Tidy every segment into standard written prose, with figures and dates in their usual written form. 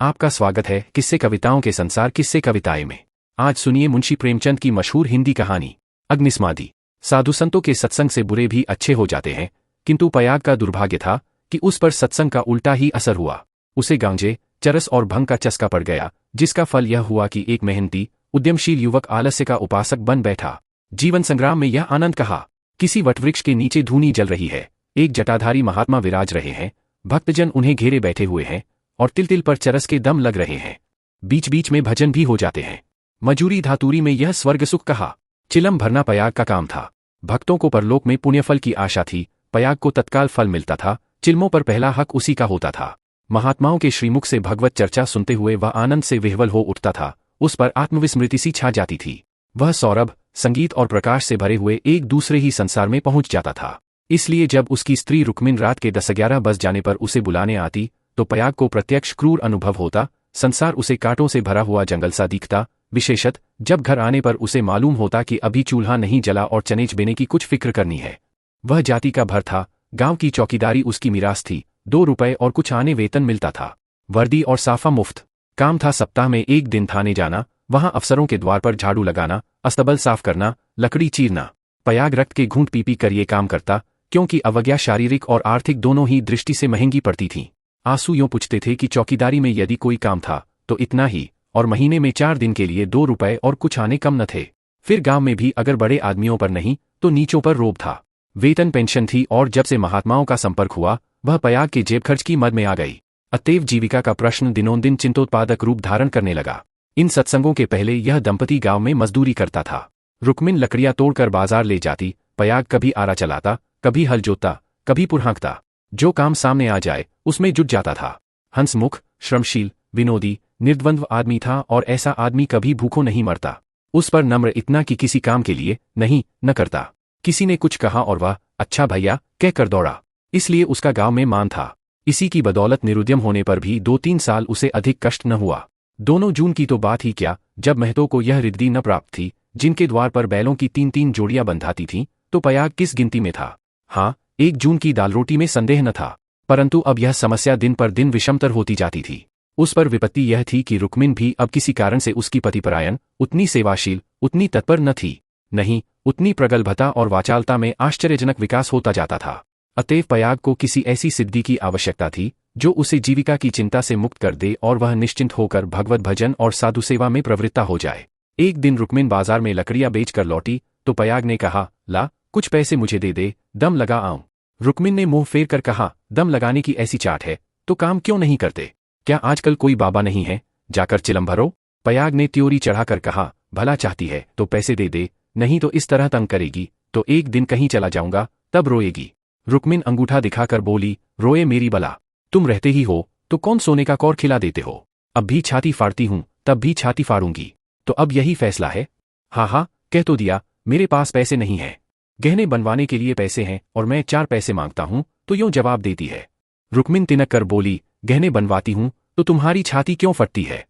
आपका स्वागत है किस्से कविताओं के संसार किस्से कविताएं में। आज सुनिए मुंशी प्रेमचंद की मशहूर हिंदी कहानी अग्निस्मादी। साधु संतों के सत्संग से बुरे भी अच्छे हो जाते हैं, किंतु पयाग का दुर्भाग्य था कि उस पर सत्संग का उल्टा ही असर हुआ। उसे गांजे, चरस और भंग का चस्का पड़ गया, जिसका फल यह हुआ कि एक मेहनती उद्यमशील युवक आलस्य का उपासक बन बैठा। जीवन संग्राम में यह आनंद कहा। किसी वटवृक्ष के नीचे धूनी जल रही है, एक जटाधारी महात्मा विराज रहे हैं, भक्तजन उन्हें घेरे बैठे हुए हैं और तिल तिल पर चरस के दम लग रहे हैं। बीच बीच में भजन भी हो जाते हैं। मजूरी धातुरी में यह स्वर्ग सुख कहा। चिलम भरना पयाग का काम था। भक्तों को परलोक में पुण्यफल की आशा थी, पयाग को तत्काल फल मिलता था, चिलमों पर पहला हक उसी का होता था। महात्माओं के श्रीमुख से भगवत चर्चा सुनते हुए वह आनंद से विह्वल हो उठता था, उस पर आत्मविस्मृति सी छा जाती थी। वह सौरभ, संगीत और प्रकाश से भरे हुए एक दूसरे ही संसार में पहुंच जाता था। इसलिए जब उसकी स्त्री रुक्मिन रात के 10-11 बज जाने पर उसे बुलाने आती तो पयाग को प्रत्यक्ष क्रूर अनुभव होता। संसार उसे कांटों से भरा हुआ जंगल सा दिखता, विशेषत जब घर आने पर उसे मालूम होता कि अभी चूल्हा नहीं जला और चनेज बेने की कुछ फिक्र करनी है। वह जाति का भर था, गांव की चौकीदारी उसकी मिरास थी, 2 रुपए और कुछ आने वेतन मिलता था। वर्दी और साफा मुफ्त। काम था सप्ताह में 1 दिन थाने जाना, वहां अफसरों के द्वार पर झाड़ू लगाना, अस्तबल साफ करना, लकड़ी चीरना। पयाग रक्त के घूंट पी पी कर ये काम करता, क्योंकि अवज्ञा शारीरिक और आर्थिक दोनों ही दृष्टि से महंगी पड़ती थी। आंसू यूं पूछते थे कि चौकीदारी में यदि कोई काम था तो इतना ही, और महीने में 4 दिन के लिए 2 रुपए और कुछ आने कम न थे। फिर गांव में भी अगर बड़े आदमियों पर नहीं तो नीचों पर रोब था। वेतन पेंशन थी, और जब से महात्माओं का संपर्क हुआ वह पयाग के जेब खर्च की मद में आ गई। अतएव जीविका का प्रश्न दिनों-दिन चिंतोत्पादक रूप धारण करने लगा। इन सत्संगों के पहले यह दंपति गांव में मजदूरी करता था। रुक्मिन लकड़ियां तोड़कर बाजार ले जाती, पयाग कभी आरा चलाता, कभी हल जोतता, कभी पुरहांकता। जो काम सामने आ जाए उसमें जुट जाता था। हंसमुख, श्रमशील, विनोदी, निर्द्वंद्व आदमी था, और ऐसा आदमी कभी भूखों नहीं मरता। उस पर नम्र इतना कि किसी काम के लिए नहीं न करता। किसी ने कुछ कहा और वह अच्छा भैया कहकर दौड़ा, इसलिए उसका गांव में मान था। इसी की बदौलत निरुद्यम होने पर भी 2-3 साल उसे अधिक कष्ट न हुआ। दोनों जून की तो बात ही क्या, जब महतों को यह रिद्धि न प्राप्त थी जिनके द्वार पर बैलों की 3-3 जोड़ियां बंधाती थीं, तो पयाग किस गिनती में था। हाँ, 1 जून की दाल रोटी में संदेह न था, परंतु अब यह समस्या दिन पर दिन विषमतर होती जाती थी। उस पर विपत्ति यह थी कि रुक्मिन भी अब किसी कारण से उसकी पतिपरायण, उतनी सेवाशील, उतनी तत्पर न थी। नहीं, उतनी प्रगल्भता और वाचालता में आश्चर्यजनक विकास होता जाता था। अतएव पयाग को किसी ऐसी सिद्धि की आवश्यकता थी जो उसे जीविका की चिंता से मुक्त कर दे और वह निश्चिंत होकर भगवत भजन और साधु सेवा में प्रवृत्ता हो जाए। एक दिन रुक्मिन बाजार में लकड़ियां बेचकर लौटी तो पयाग ने कहा, ला कुछ पैसे मुझे दे दे, दम लगा आऊं। रुक्मिन ने मुंह फेर कर कहा, दम लगाने की ऐसी चाट है तो काम क्यों नहीं करते? क्या आजकल कोई बाबा नहीं है, जाकर चिलम भरो। पयाग ने त्योरी चढ़ाकर कहा, भला चाहती है तो पैसे दे दे, नहीं तो इस तरह तंग करेगी तो एक दिन कहीं चला जाऊंगा तब रोएगी। रुक्मिन अंगूठा दिखाकर बोली, रोए मेरी बला, तुम रहते ही हो तो कौन सोने का कौर खिला देते हो। अब भी छाती फाड़ती हूं, तब भी छाती फाड़ूंगी, तो अब यही फैसला है। हाँ, कह तो दिया, मेरे पास पैसे नहीं है। गहने बनवाने के लिए पैसे हैं और मैं 4 पैसे मांगता हूं तो यूं जवाब देती है। रुक्मिन तिनक कर बोली, गहने बनवाती हूं तो तुम्हारी छाती क्यों फटती है?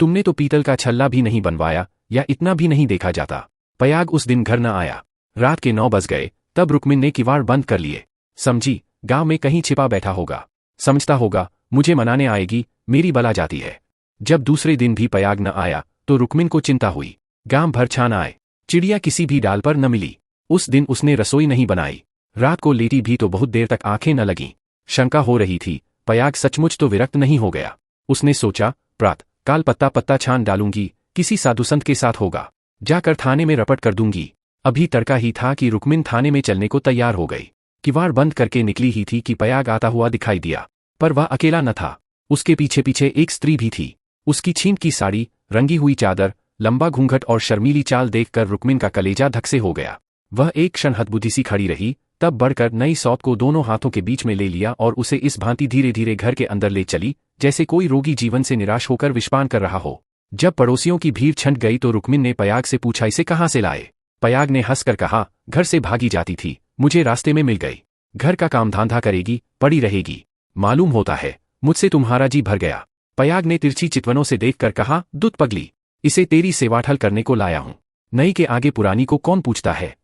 तुमने तो पीतल का छल्ला भी नहीं बनवाया, या इतना भी नहीं देखा जाता। पयाग उस दिन घर न आया। रात के 9 बज गए, तब रुक्मिन ने किवाड़ बंद कर लिए। समझी, गांव में कहीं छिपा बैठा होगा, समझता होगा मुझे मनाने आएगी, मेरी बला जाती है। जब दूसरे दिन भी पयाग न आया तो रुक्मिन को चिंता हुई। गांव भर छान आए, चिड़िया किसी भी डाल पर न मिली। उस दिन उसने रसोई नहीं बनाई। रात को लेटी भी तो बहुत देर तक आंखें न लगीं। शंका हो रही थी, पयाग सचमुच तो विरक्त नहीं हो गया। उसने सोचा, प्रातः काल पत्ता पत्ता छान डालूंगी, किसी साधु संत के साथ होगा, जाकर थाने में रपट कर दूंगी। अभी तड़का ही था कि रुक्मिन थाने में चलने को तैयार हो गई। किवाड़ बंद करके निकली ही थी कि पयाग आता हुआ दिखाई दिया, पर वह अकेला न था, उसके पीछे पीछे एक स्त्री भी थी। उसकी छींट की साड़ी, रंगी हुई चादर, लंबा घूंघट और शर्मीली चाल देखकर रुक्मिन का कलेजा धक से हो गया। वह एक क्षण हतबुद्धि सी खड़ी रही, तब बढ़कर नई सौत को दोनों हाथों के बीच में ले लिया और उसे इस भांति धीरे धीरे घर के अंदर ले चली जैसे कोई रोगी जीवन से निराश होकर विषपान कर रहा हो। जब पड़ोसियों की भीड़ छंट गई तो रुक्मिन ने पयाग से पूछा, इसे कहाँ से लाए? पयाग ने हंसकर कहा, घर से भागी जाती थी, मुझे रास्ते में मिल गई। घर का काम धांधा करेगी, पड़ी रहेगी, मालूम होता है मुझसे तुम्हारा जी भर गया। पयाग ने तिरछी चितवनों से देखकर कहा, दुत पगली, इसे तेरी सेवाठल करने को लाया हूं। नई के आगे पुरानी को कौन पूछता है?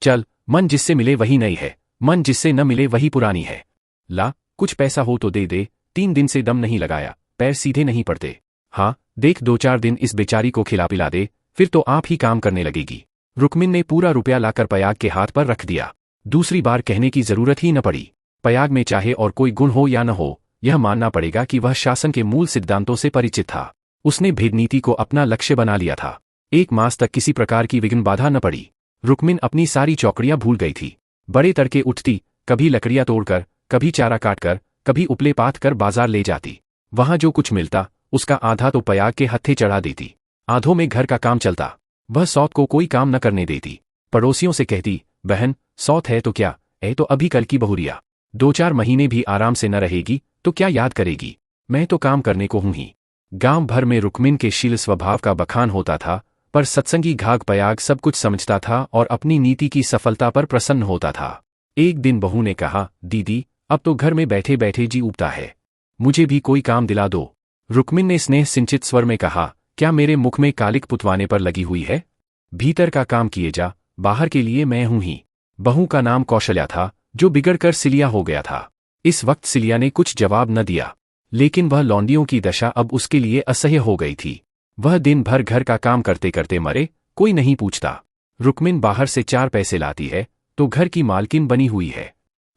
चल, मन जिससे मिले वही नई है, मन जिससे न मिले वही पुरानी है। ला, कुछ पैसा हो तो दे दे, 3 दिन से दम नहीं लगाया, पैर सीधे नहीं पड़ते। हाँ, देख 2-4 दिन इस बेचारी को खिला पिला दे, फिर तो आप ही काम करने लगेगी। रुक्मिन ने पूरा रुपया लाकर पयाग के हाथ पर रख दिया। दूसरी बार कहने की जरूरत ही न पड़ी। पयाग में चाहे और कोई गुण हो या न हो, यह मानना पड़ेगा कि वह शासन के मूल सिद्धांतों से परिचित था। उसने भेदनीति को अपना लक्ष्य बना लिया था। 1 मास तक किसी प्रकार की विघ्न बाधा न पड़ी। रुक्मिन अपनी सारी चौकड़ियां भूल गई थी। बड़े तड़के उठती, कभी लकड़ियां तोड़कर, कभी चारा काटकर, कभी उपले पाथ कर बाजार ले जाती। वहां जो कुछ मिलता, उसका आधा तो पयाग के हत्थे चढ़ा देती। आधों में घर का काम चलता। वह सौत को कोई काम न करने देती। पड़ोसियों से कहती, बहन, सौत है तो क्या, तो अभी कल की बहुरिया 2-4 महीने भी आराम से न रहेगी तो क्या याद करेगी। मैं तो काम करने को हूं ही। गांव भर में रुक्मिन के शील स्वभाव का बखान होता था, पर सत्संगी घाघ पयाग सब कुछ समझता था और अपनी नीति की सफलता पर प्रसन्न होता था। एक दिन बहू ने कहा, दीदी, अब तो घर में बैठे बैठे जी उबता है, मुझे भी कोई काम दिला दो। रुक्मिन ने स्नेह सिंचित स्वर में कहा, क्या मेरे मुख में कालिक पुतवाने पर लगी हुई है? भीतर का काम किए जा, बाहर के लिए मैं हूं ही। बहू का नाम कौशल्या था, जो बिगड़कर सिलिया हो गया था। इस वक्त सिलिया ने कुछ जवाब न दिया, लेकिन वह लौंडियों की दशा अब उसके लिए असह्य हो गई थी। वह दिन भर घर का काम करते करते मरे, कोई नहीं पूछता। रुक्मिन बाहर से 4 पैसे लाती है तो घर की मालकिन बनी हुई है।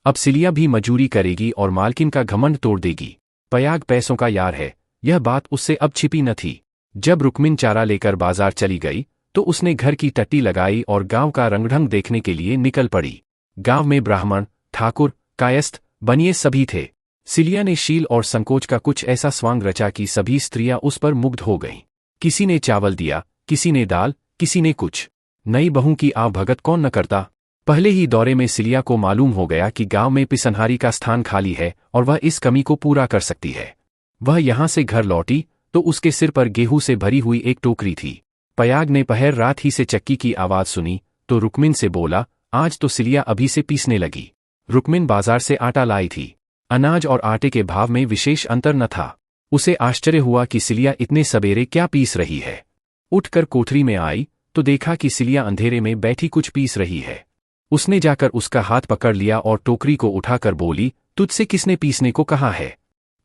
अब सिलिया भी मजूरी करेगी और मालकिन का घमंड तोड़ देगी। पयाग पैसों का यार है, यह बात उससे अब छिपी न थी। जब रुक्मिन चारा लेकर बाजार चली गई तो उसने घर की टट्टी लगाई और गांव का रंगढंग देखने के लिए निकल पड़ी। गांव में ब्राह्मण, ठाकुर, कायस्थ, बनिए सभी थे। सिलिया ने शील और संकोच का कुछ ऐसा स्वांग रचा कि सभी स्त्रियां उस पर मुग्ध हो गईं। किसी ने चावल दिया, किसी ने दाल, किसी ने कुछ। नई बहू की आवभगत कौन न करता। पहले ही दौरे में सिलिया को मालूम हो गया कि गांव में पिसनहारी का स्थान खाली है और वह इस कमी को पूरा कर सकती है। वह यहां से घर लौटी तो उसके सिर पर गेहूं से भरी हुई एक टोकरी थी। पयाग ने पहर रात ही से चक्की की आवाज सुनी तो रुक्मिन से बोला, आज तो सिलिया अभी से पीसने लगी। रुक्मिन बाजार से आटा लाई थी। अनाज और आटे के भाव में विशेष अंतर न था। उसे आश्चर्य हुआ कि सिलिया इतने सवेरे क्या पीस रही है। उठकर कोठरी में आई तो देखा कि सिलिया अंधेरे में बैठी कुछ पीस रही है। उसने जाकर उसका हाथ पकड़ लिया और टोकरी को उठाकर बोली, तुझसे किसने पीसने को कहा है?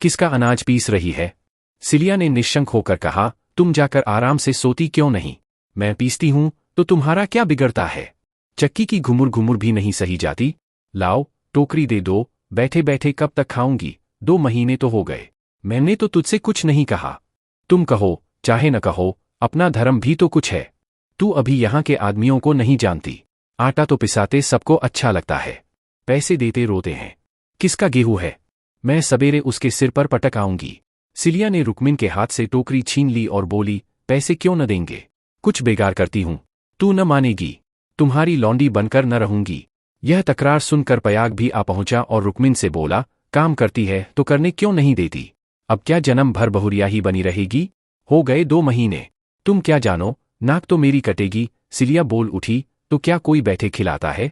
किसका अनाज पीस रही है? सिलिया ने निश्शंक होकर कहा, तुम जाकर आराम से सोती क्यों नहीं? मैं पीसती हूं तो तुम्हारा क्या बिगड़ता है? चक्की की घुमुर घुमुर भी नहीं सही जाती। लाओ, टोकरी दे दो, बैठे बैठे कब तक खाऊंगी? 2 महीने तो हो गए। मैंने तो तुझसे कुछ नहीं कहा। तुम कहो चाहे न कहो, अपना धर्म भी तो कुछ है। तू अभी यहाँ के आदमियों को नहीं जानती। आटा तो पिसाते सबको अच्छा लगता है, पैसे देते रोते हैं। किसका गेहूं है? मैं सवेरे उसके सिर पर पटक आऊंगी। सिलिया ने रुक्मिन के हाथ से टोकरी छीन ली और बोली, पैसे क्यों न देंगे? कुछ बेगार करती हूं, तू न मानेगी। तुम्हारी लौंडी बनकर न रहूंगी। यह तकरार सुनकर पयाग भी आ पहुंचा और रुक्मिन से बोला, काम करती है तो करने क्यों नहीं देती? अब क्या जन्म भर बहुरिया ही बनी रहेगी? हो गए 2 महीने। तुम क्या जानो, नाक तो मेरी कटेगी। सिलिया बोल उठी, तो क्या कोई बैठे खिलाता है?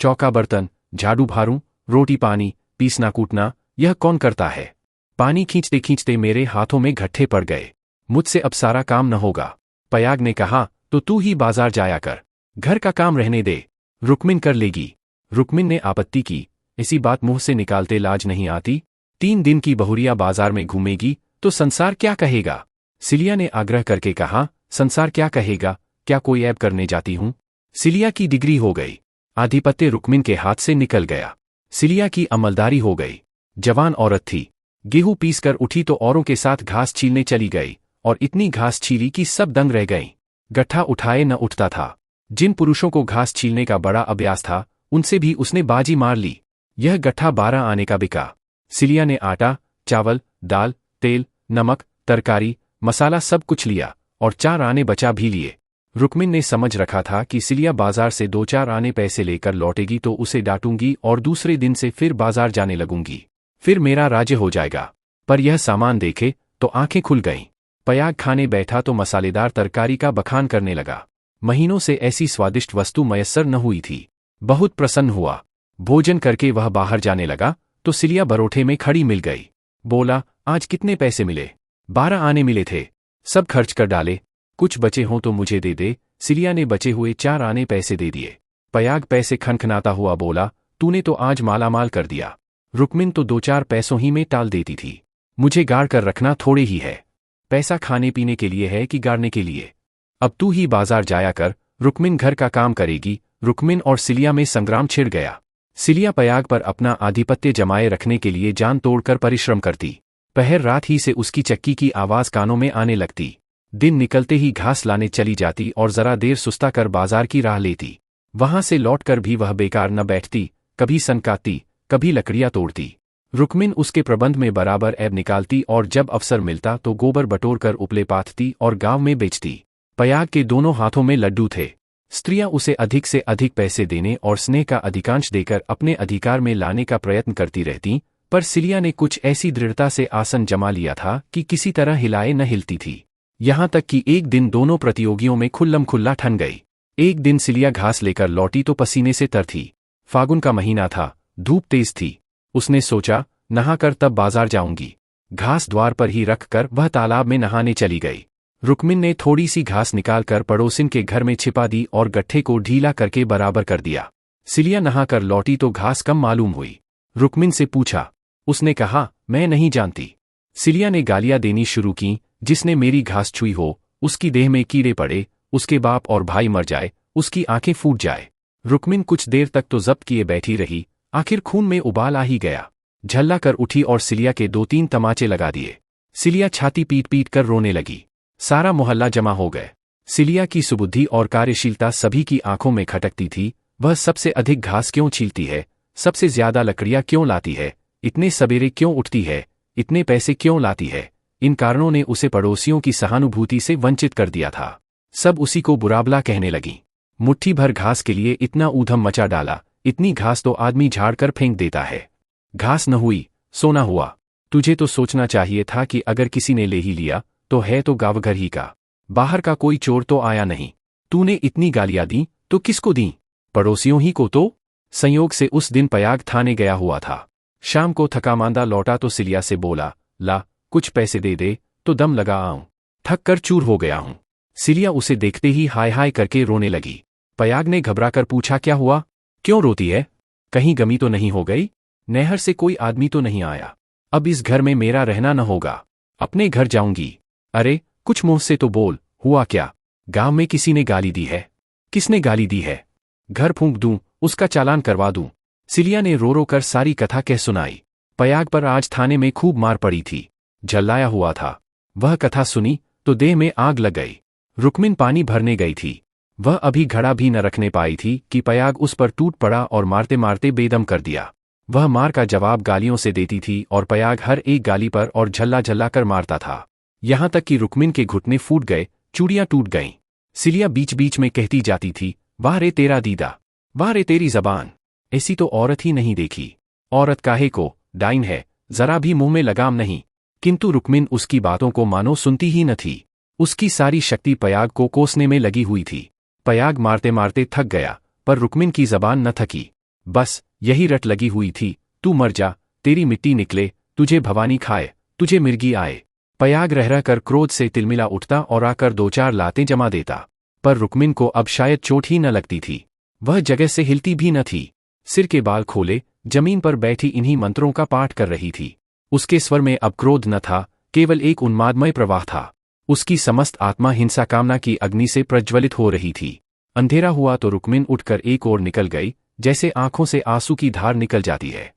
चौका बर्तन, झाड़ू भारू, रोटी पानी, पीसना कूटना, यह कौन करता है? पानी खींचते खींचते मेरे हाथों में घट्ठे पड़ गए। मुझसे अब सारा काम न होगा। पयाग ने कहा, तो तू ही बाजार जाया कर, घर का काम रहने दे, रुक्मिन कर लेगी। रुक्मिन ने आपत्ति की, ऐसी बात मुंह से निकालते लाज नहीं आती? 3 दिन की बहुरिया बाजार में घूमेगी तो संसार क्या कहेगा? सिलिया ने आग्रह करके कहा, संसार क्या कहेगा? क्या कोई ऐब करने जाती हूं? सिलिया की डिग्री हो गई। आधिपत्य रुक्मिन के हाथ से निकल गया। सिलिया की अमलदारी हो गई। जवान औरत थी। गेहूं पीसकर उठी तो औरों के साथ घास छीलने चली गई और इतनी घास छीली कि सब दंग रह गईं। गट्ठा उठाए न उठता था। जिन पुरुषों को घास छीलने का बड़ा अभ्यास था, उनसे भी उसने बाजी मार ली। यह गट्ठा 12 आने का बिका। सिलिया ने आटा, चावल, दाल, तेल, नमक, तरकारी, मसाला सब कुछ लिया और 4 आने बचा भी लिए। रुक्मिन ने समझ रखा था कि सिलिया बाजार से 2-4 आने पैसे लेकर लौटेगी तो उसे डांटूंगी और दूसरे दिन से फिर बाजार जाने लगूंगी। फिर मेरा राज्य हो जाएगा। पर यह सामान देखे तो आंखें खुल गईं। पयाग खाने बैठा तो मसालेदार तरकारी का बखान करने लगा। महीनों से ऐसी स्वादिष्ट वस्तु मयस्सर न हुई थी। बहुत प्रसन्न हुआ। भोजन करके वह बाहर जाने लगा तो सिलिया बरोठे में खड़ी मिल गई। बोला, आज कितने पैसे मिले? 12 आने मिले थे, सब खर्च कर डाले। कुछ बचे हों तो मुझे दे दे। सिलिया ने बचे हुए 4 आने पैसे दे दिए। पयाग पैसे खनखनाता हुआ बोला, तूने तो आज मालामाल कर दिया। रुक्मिन तो 2-4 पैसों ही में टाल देती थी। मुझे गाड़ कर रखना थोड़े ही है। पैसा खाने पीने के लिए है कि गाड़ने के लिए? अब तू ही बाजार जाया कर, रुक्मिन घर का काम करेगी। रुक्मिन और सिलिया में संग्राम छिड़ गया। सिलिया पयाग पर अपना आधिपत्य जमाए रखने के लिए जान तोड़कर परिश्रम करती। पहर रात ही से उसकी चक्की की आवाज कानों में आने लगती। दिन निकलते ही घास लाने चली जाती और जरा देर सुस्ता कर बाजार की राह लेती। वहां से लौटकर भी वह बेकार न बैठती, कभी सनकाती, कभी लकड़ियां तोड़ती। रुक्मिन उसके प्रबंध में बराबर ऐब निकालती और जब अवसर मिलता तो गोबर बटोर कर उपले पाथती और गांव में बेचती। पयाग के दोनों हाथों में लड्डू थे। स्त्रियां उसे अधिक से अधिक पैसे देने और स्नेह का अधिकांश देकर अपने अधिकार में लाने का प्रयत्न करती रहतीं, पर सिलिया ने कुछ ऐसी दृढ़ता से आसन जमा लिया था कि किसी तरह हिलाए न हिलती थी। यहां तक कि एक दिन दोनों प्रतियोगियों में खुल्लम खुल्ला ठन गई। एक दिन सिलिया घास लेकर लौटी तो पसीने से तर थी। फागुन का महीना था, धूप तेज थी। उसने सोचा, नहाकर तब बाजार जाऊंगी। घास द्वार पर ही रखकर वह तालाब में नहाने चली गई। रुक्मिन ने थोड़ी सी घास निकालकर पड़ोसिन के घर में छिपा दी और गट्ठे को ढीला करके बराबर कर दिया। सिलिया नहाकर लौटी तो घास कम मालूम हुई। रुक्मिन से पूछा। उसने कहा, मैं नहीं जानती। सिलिया ने गालियां देनी शुरू की। जिसने मेरी घास छुई हो, उसकी देह में कीड़े पड़े, उसके बाप और भाई मर जाए, उसकी आंखें फूट जाए। रुक्मिन कुछ देर तक तो जब्त किए बैठी रही, आखिर खून में उबाल आ ही गया। झल्ला कर उठी और सिलिया के 2-3 तमाचे लगा दिए। सिलिया छाती पीट पीट कर रोने लगी। सारा मोहल्ला जमा हो गए। सिलिया की सुबुद्धि और कार्यशीलता सभी की आंखों में खटकती थी। वह सबसे अधिक घास क्यों छीलती है, सबसे ज्यादा लकड़ियां क्यों लाती है, इतने सवेरे क्यों उठती है, इतने पैसे क्यों लाती है। इन कारणों ने उसे पड़ोसियों की सहानुभूति से वंचित कर दिया था। सब उसी को बुराबला कहने लगी। मुट्ठी भर घास के लिए इतना ऊधम मचा डाला, इतनी घास तो आदमी झाड़ कर फेंक देता है। घास न हुई, सोना हुआ। तुझे तो सोचना चाहिए था कि अगर किसी ने ले ही लिया तो है तो गाँवघर ही का, बाहर का कोई चोर तो आया नहीं। तूने इतनी गालियां दी तो किसको दी? पड़ोसियों ही को तो। संयोग से उस दिन पयाग थाने गया हुआ था। शाम को थकामांदा लौटा तो सिलिया से बोला, ला कुछ पैसे दे दे तो दम लगा आऊं, थक कर चूर हो गया हूं। सिलिया उसे देखते ही हाय हाय करके रोने लगी। पयाग ने घबराकर पूछा, क्या हुआ, क्यों रोती है? कहीं गमी तो नहीं हो गई? नहर से कोई आदमी तो नहीं आया? अब इस घर में मेरा रहना न होगा, अपने घर जाऊंगी। अरे कुछ मुंह से तो बोल, हुआ क्या? गांव में किसी ने गाली दी है? किसने गाली दी है? घर फूंक दूं, उसका चालान करवा दूं। सिलिया ने रो रो कर सारी कथा कह सुनाई। पयाग पर आज थाने में खूब मार पड़ी थी, झल्लाया हुआ था। वह कथा सुनी तो देह में आग लग गई। रुक्मिन पानी भरने गई थी। वह अभी घड़ा भी न रखने पाई थी कि पयाग उस पर टूट पड़ा और मारते मारते बेदम कर दिया। वह मार का जवाब गालियों से देती थी और पयाग हर एक गाली पर और झल्ला झल्ला कर मारता था। यहां तक कि रुक्मिन के घुटने फूट गए, चूड़ियां टूट गईं। सिलिया बीच बीच में कहती जाती थी, वाह रे तेरा दीदा, वाह रे तेरी जबान, ऐसी तो औरत ही नहीं देखी। औरत काहे को, डाइन है, जरा भी मुंह में लगाम नहीं। किंतु रुक्मिन उसकी बातों को मानो सुनती ही न थी। उसकी सारी शक्ति पयाग को कोसने में लगी हुई थी। पयाग मारते मारते थक गया, पर रुक्मिन की जबान न थकी। बस यही रट लगी हुई थी, तू मर जा, तेरी मिट्टी निकले, तुझे भवानी खाए, तुझे मिर्गी आए। पयाग रह रह कर क्रोध से तिलमिला उठता और आकर 2-4 लातें जमा देता, पर रुक्मिन को अब शायद चोट ही न लगती थी। वह जगह से हिलती भी न थी। सिर के बाल खोले जमीन पर बैठी इन्हीं मंत्रों का पाठ कर रही थी। उसके स्वर में अब क्रोध न था, केवल एक उन्मादमय प्रवाह था। उसकी समस्त आत्मा हिंसा कामना की अग्नि से प्रज्वलित हो रही थी। अंधेरा हुआ तो रुक्मिन उठकर एक ओर निकल गई, जैसे आंखों से आंसू की धार निकल जाती है।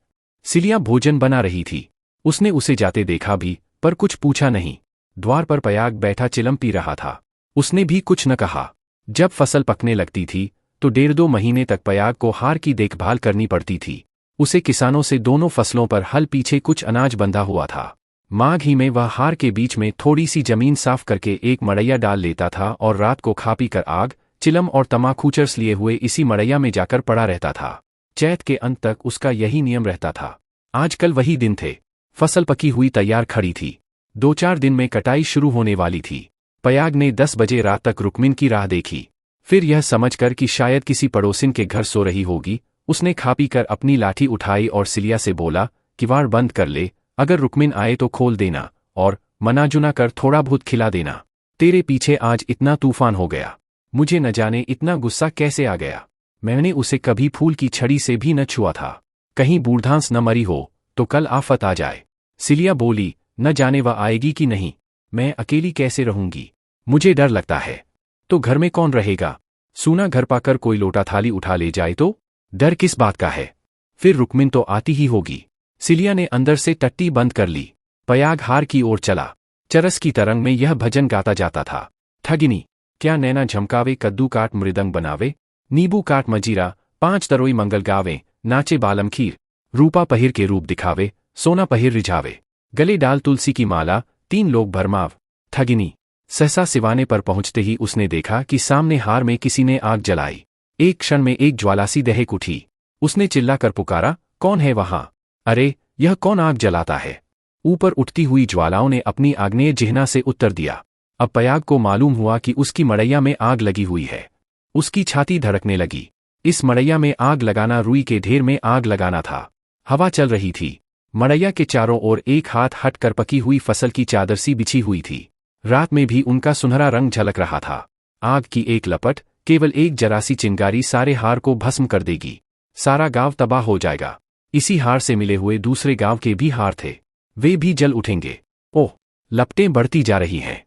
सिलिया भोजन बना रही थी। उसने उसे जाते देखा भी, पर कुछ पूछा नहीं। द्वार पर पयाग बैठा चिलम पी रहा था। उसने भी कुछ न कहा। जब फसल पकने लगती थी तो 1.5-2 महीने तक पयाग को हार की देखभाल करनी पड़ती थी। उसे किसानों से दोनों फसलों पर हल पीछे कुछ अनाज बंधा हुआ था। माघ ही में वह हार के बीच में थोड़ी सी जमीन साफ करके एक मड़ैया डाल लेता था और रात को खा पी कर आग, चिलम और तमाकू चरस लिए हुए इसी मड़ैया में जाकर पड़ा रहता था। चैत के अंत तक उसका यही नियम रहता था। आजकल वही दिन थे। फसल पकी हुई तैयार खड़ी थी। 2-4 दिन में कटाई शुरू होने वाली थी। पयाग ने 10 बजे रात तक रुक्मिन की राह देखी। फिर यह समझकर कि शायद किसी पड़ोसिन के घर सो रही होगी, उसने खा पी कर अपनी लाठी उठाई और सिलिया से बोला, किवाड़ बंद कर ले, अगर रुक्मिन आए तो खोल देना और मनाजुना कर थोड़ा बहुत खिला देना। तेरे पीछे आज इतना तूफान हो गया, मुझे न जाने इतना गुस्सा कैसे आ गया। मैंने उसे कभी फूल की छड़ी से भी न छुआ था। कहीं बूढ़ांस न मरी हो तो कल आफत आ जाए। सिलिया बोली, न जाने वह आएगी कि नहीं। मैं अकेली कैसे रहूंगी? मुझे डर लगता है। तो घर में कौन रहेगा? सूना घर पाकर कोई लोटा थाली उठा ले जाए तो? डर किस बात का है? फिर रुक्मिन तो आती ही होगी। सिलिया ने अंदर से टट्टी बंद कर ली। पयाग हार की ओर चला। चरस की तरंग में यह भजन गाता जाता था। ठगिनी, क्या नैना झमकावे, कद्दू काट मृदंग बनावे, नींबू काट मजीरा, 5 तरोई मंगल गावे, नाचे बालम खीर, रूपा पहिर के रूप दिखावे, सोना पहिर रिझावे, गले डाल तुलसी की माला, 3 लोग भरमाव। ठगिनी। सहसा सिवाने पर पहुंचते ही उसने देखा कि सामने हार में किसी ने आग जलाई। एक क्षण में एक ज्वालासी दहक उठी। उसने चिल्लाकर पुकारा, कौन है वहां? अरे, यह कौन आग जलाता है? ऊपर उठती हुई ज्वालाओं ने अपनी आग्नेय जिह्ना से उत्तर दिया। अब पयाग को मालूम हुआ कि उसकी मड़ैया में आग लगी हुई है। उसकी छाती धड़कने लगी। इस मड़ैया में आग लगाना रुई के ढेर में आग लगाना था। हवा चल रही थी। मड़ैया के चारों ओर एक हाथ हट कर पकी हुई फसल की चादर सी बिछी हुई थी। रात में भी उनका सुनहरा रंग झलक रहा था। आग की एक लपट, केवल एक जरासी चिंगारी सारे हार को भस्म कर देगी। सारा गांव तबाह हो जाएगा। इसी हार से मिले हुए दूसरे गांव के भी हार थे, वे भी जल उठेंगे। ओह, लपटें बढ़ती जा रही हैं।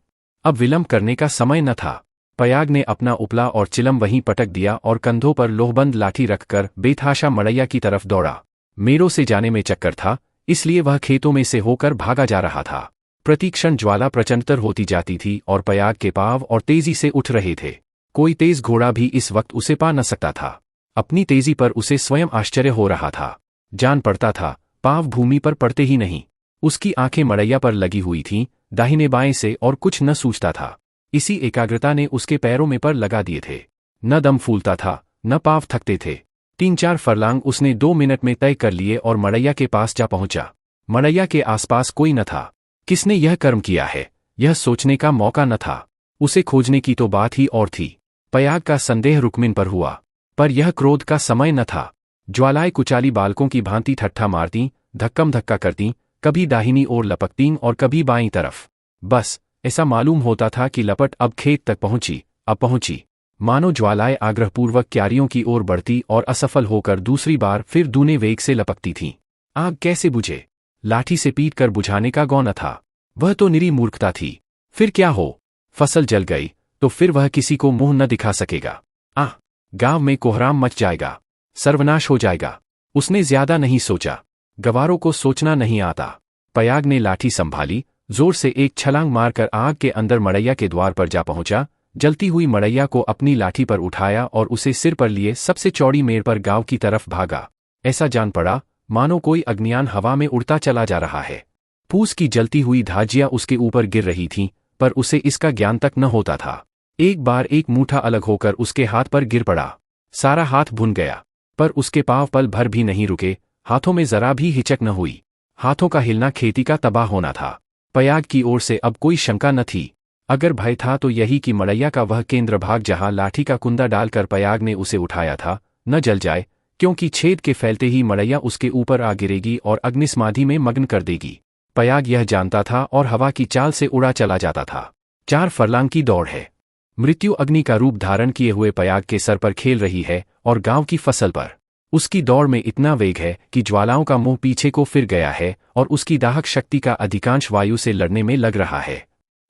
अब विलंब करने का समय न था। पयाग ने अपना उपला और चिलम वहीं पटक दिया और कंधों पर लोहबंद लाठी रखकर बेतहाशा मड़ैया की तरफ दौड़ा। मेरों से जाने में चक्कर था, इसलिए वह खेतों में से होकर भागा जा रहा था। प्रतिक्षण ज्वाला प्रचंडतर होती जाती थी और पयाग के पांव और तेजी से उठ रहे थे। कोई तेज घोड़ा भी इस वक्त उसे पा न सकता था। अपनी तेजी पर उसे स्वयं आश्चर्य हो रहा था। जान पड़ता था, पांव भूमि पर पड़ते ही नहीं। उसकी आंखें मड़ैया पर लगी हुई थीं, दाहिने बाएं से और कुछ न सूझता था। इसी एकाग्रता ने उसके पैरों में पर लगा दिए थे। न दम फूलता था, न पांव थकते थे। 3-4 फरलांग उसने 2 मिनट में तय कर लिए और मड़ैया के पास जा पहुंचा। मड़ैया के आसपास कोई न था। किसने यह कर्म किया है, यह सोचने का मौका न था। उसे खोजने की तो बात ही और थी। पयाग का संदेह रुक्मिन पर हुआ, पर यह क्रोध का समय न था। ज्वालाएं कुचाली बालकों की भांति ठट्ठा मारतीं, धक्कम धक्का करतीं, कभी दाहिनी ओर लपकतीं और कभी बाईं तरफ। बस ऐसा मालूम होता था कि लपट अब खेत तक पहुंची, अब पहुंची। मानो ज्वालाएं आग्रहपूर्वक क्यारियों की ओर बढ़ती और असफल होकर दूसरी बार फिर दूने वेग से लपकती थीं। आग कैसे बुझे? लाठी से पीट कर बुझाने का गौ न था। वह तो निरी मूर्खता थी। फिर क्या हो? फसल जल गई तो फिर वह किसी को मुंह न दिखा सकेगा। गांव में कोहराम मच जाएगा, सर्वनाश हो जाएगा। उसने ज्यादा नहीं सोचा। गवारों को सोचना नहीं आता। पयाग ने लाठी संभाली, जोर से एक छलांग मारकर आग के अंदर मड़ैया के द्वार पर जा पहुंचा। जलती हुई मड़ैया को अपनी लाठी पर उठाया और उसे सिर पर लिए सबसे चौड़ी मेड़ पर गांव की तरफ भागा। ऐसा जान पड़ा मानो कोई अग्नियान हवा में उड़ता चला जा रहा है। फूस की जलती हुई धाजियां उसके ऊपर गिर रही थीं, पर उसे इसका ज्ञान तक न होता था। एक बार एक मूठा अलग होकर उसके हाथ पर गिर पड़ा। सारा हाथ भुन गया, पर उसके पांव पल भर भी नहीं रुके। हाथों में जरा भी हिचक न हुई। हाथों का हिलना खेती का तबाह होना था। पयाग की ओर से अब कोई शंका न थी। अगर भय था तो यही कि मड़ैया का वह केंद्र भाग जहां लाठी का कुंदा डालकर पयाग ने उसे उठाया था, न जल जाए, क्योंकि छेद के फैलते ही मड़ैया उसके ऊपर आ गिरेगी और अग्निस्माधि में मग्न कर देगी। पयाग यह जानता था और हवा की चाल से उड़ा चला जाता था। 4 फरलांग की दौड़ है। मृत्यु अग्नि का रूप धारण किए हुए पयाग के सर पर खेल रही है और गांव की फसल पर। उसकी दौड़ में इतना वेग है कि ज्वालाओं का मुंह पीछे को फिर गया है और उसकी दाहक शक्ति का अधिकांश वायु से लड़ने में लग रहा है।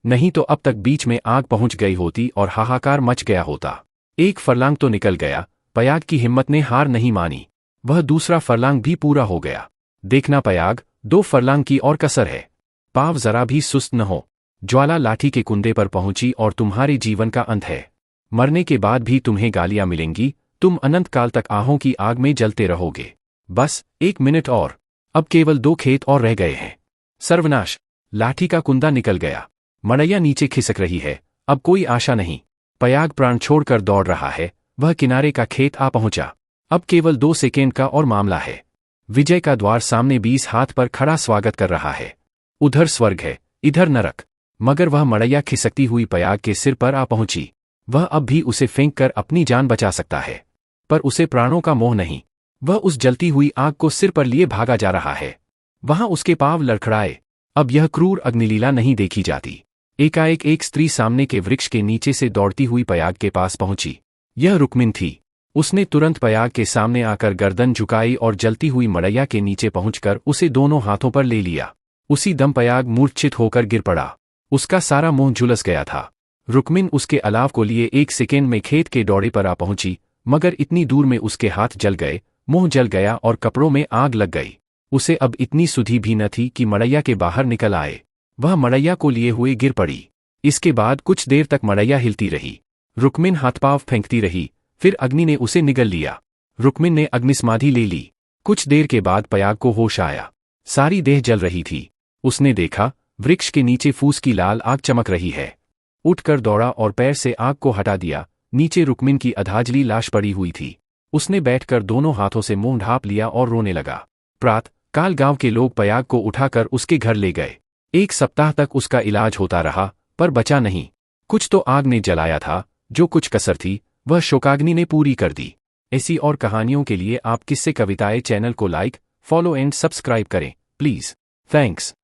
नहीं तो अब तक बीच में आग पहुंच गई होती और हाहाकार मच गया होता। 1 फरलांग तो निकल गया। पयाग की हिम्मत ने हार नहीं मानी। वह दूसरा फरलांग भी पूरा हो गया। देखना पयाग, 2 फरलांग की और कसर है। पांव जरा भी सुस्त न हो। ज्वाला लाठी के कुंदे पर पहुंची और तुम्हारे जीवन का अंत है। मरने के बाद भी तुम्हें गालियां मिलेंगी। तुम अनंत काल तक आहों की आग में जलते रहोगे। बस 1 मिनट और। अब केवल 2 खेत और रह गए हैं। सर्वनाश! लाठी का कुंदा निकल गया। मड़ैया नीचे खिसक रही है। अब कोई आशा नहीं। पयाग प्राण छोड़कर दौड़ रहा है। वह किनारे का खेत आ पहुंचा। अब केवल 2 सेकेंड का और मामला है। विजय का द्वार सामने 20 हाथ पर खड़ा स्वागत कर रहा है। उधर स्वर्ग है, इधर नरक। मगर वह मड़ैया खिसकती हुई पयाग के सिर पर आ पहुंची। वह अब भी उसे फेंक कर अपनी जान बचा सकता है, पर उसे प्राणों का मोह नहीं। वह उस जलती हुई आग को सिर पर लिए भागा जा रहा है। वहां उसके पांव लड़खड़ाए। अब यह क्रूर अग्निलीला नहीं देखी जाती। एकाएक एक स्त्री सामने के वृक्ष के नीचे से दौड़ती हुई पयाग के पास पहुंची। यह रुक्मिन थी। उसने तुरंत पयाग के सामने आकर गर्दन झुकाई और जलती हुई मड़ैया के नीचे पहुंचकर उसे दोनों हाथों पर ले लिया। उसी दम पयाग मूर्छित होकर गिर पड़ा। उसका सारा मुंह झुलस गया था। रुक्मिन उसके अलाव को लिए 1 सेकेंड में खेत के दौड़े पर आ पहुंची, मगर इतनी दूर में उसके हाथ जल गए, मुंह जल गया और कपड़ों में आग लग गई। उसे अब इतनी सुधि भी न थी कि मड़ैया के बाहर निकल आए। वह मड़ैया को लिए हुए गिर पड़ी। इसके बाद कुछ देर तक मड़ैया हिलती रही। रुक्मिन हाथ-पांव फेंकती रही, फिर अग्नि ने उसे निगल लिया। रुक्मिन ने अग्निसमाधि ले ली। कुछ देर के बाद पयाग को होश आया। सारी देह जल रही थी। उसने देखा, वृक्ष के नीचे फूस की लाल आग चमक रही है। उठकर दौड़ा और पैर से आग को हटा दिया। नीचे रुक्मिन की अधाजली लाश पड़ी हुई थी। उसने बैठकर दोनों हाथों से मुंह ढांप लिया और रोने लगा। प्रातः काल गांव के लोग पयाग को उठाकर उसके घर ले गए। 1 सप्ताह तक उसका इलाज होता रहा, पर बचा नहीं। कुछ तो आग ने जलाया था, जो कुछ कसर थी वह शोकाग्नि ने पूरी कर दी। ऐसी और कहानियों के लिए आप किस्से कविताएं चैनल को लाइक, फॉलो एंड सब्सक्राइब करें प्लीज। थैंक्स।